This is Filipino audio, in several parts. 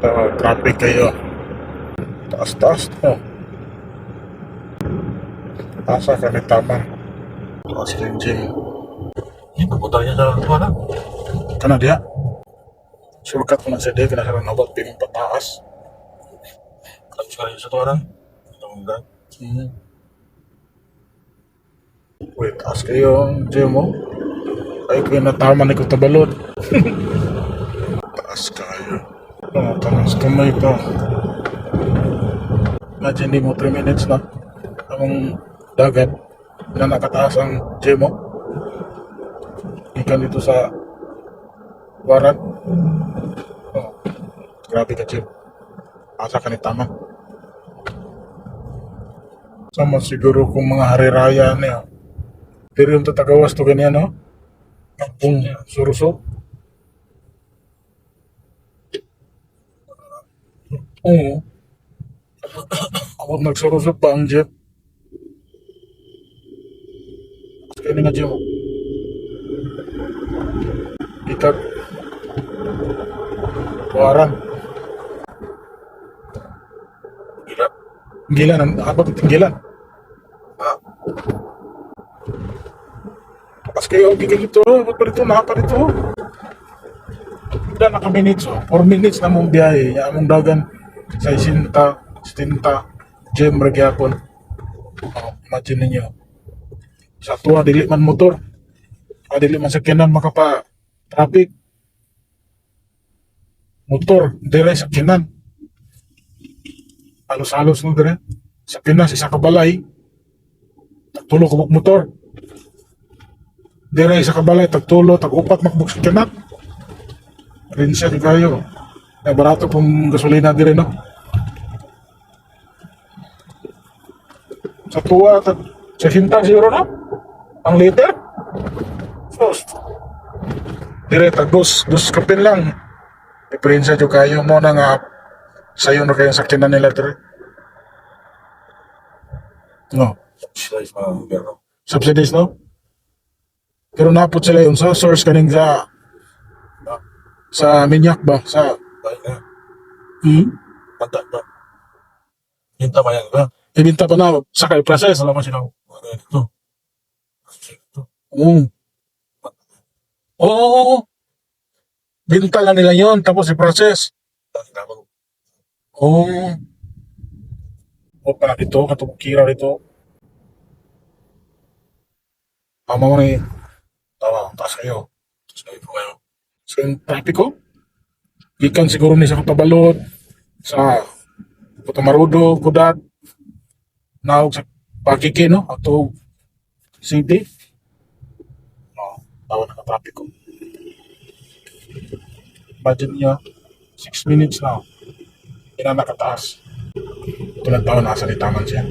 Traffic kayo. Taas-taas to. Asa ka ni Taman. Taas yung gym. Ini pupunta niya sa tuwa na. Kana dia. Shortcut mo na siya dia. Kinasarang nabot piling pataas. Alam siya sa tuwa na. Ito ang ganda. Wait, taas kayo ang gym mo. Ay, kaya nataman ko tabalod. Taas kayo. Taas kamay pa. Imagine mo 3 minutes na. Ang dagat na nakataas ang gym mo. Ikan dito sa waran. Oh, grabe ka gym. Asa ka ni Taman. Sama siguro kung mga hari raya niya. Pero yung tatagawas to ganyan, no? Kung surusok. Oo. Ako nagsurusok pa ang jeep. Kaya nga jeep. Kita waran. Gila. Tinggilan. Abot ang tinggilan. Ah, Tapos kayo, gigil ito. Abot pa rito. Naka pa rito. Wala naka minutes. 4 minutes na mong biyahe. Yung among dagan sa isinta, gym, magyapon. Imagine ninyo. Sa tuwa, dili man motor. Dili man sakyanan makapa traffic. Motor, dire sakyanan. Halos-halos no dire. Sa Pinas, isa ka balay. Tagtulo ko motor. Dire isa ka balay, tagtulo, tag-upat makbuk sakyanan. Rin siya di kayo. Barato pong gasolina dire no. Sa tuwa, sa sinta siguro na. Ang liter. Sos. Dire tag dos kapin lang. Diferensya jo kayo mo na nga sayo na kayong sakyanan nila dire. No. sila is mga gobyerno. Subsidies no? Pero napot sila yung sa source kaning sa minyak ba? Sa Dahil na, hmm? panta ba? Yung tama yan ba? Ibinta pa na sa kay process. Alam mo sila, ano yan ito? Ito. Oo. Binta lang nila yon tapos i-process. Dahil na ako. Oo. O pa dito, katong kira dito. Tama mo ni. Tama, taas kayo. Sabi po kayo, So yung trapiko, gikan siguro ni sa Katabalod, sa Putamarudo, Kudat, naog sa Pakiki, no? Ato City. No, tawa na ka-trapiko. Imagine nyo, 6 minutes na. Hindi na nakataas. Ito lang taon, nasa Taman siya.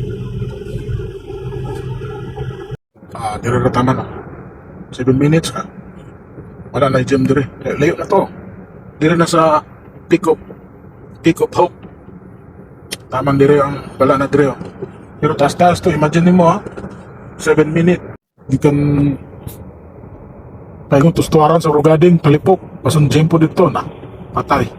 Dito na Taman, no? 7 minutes ka. Wala na yung gym dire. Layo na to. Dire na sa Peak of Hope. Tamang dire ang wala na dire. Pero taas-taas to. Imagine mo 7 minutes. Di kan pahingon tustuaran sa Rugading, Palipok. Pasang gym po dito na. Patay.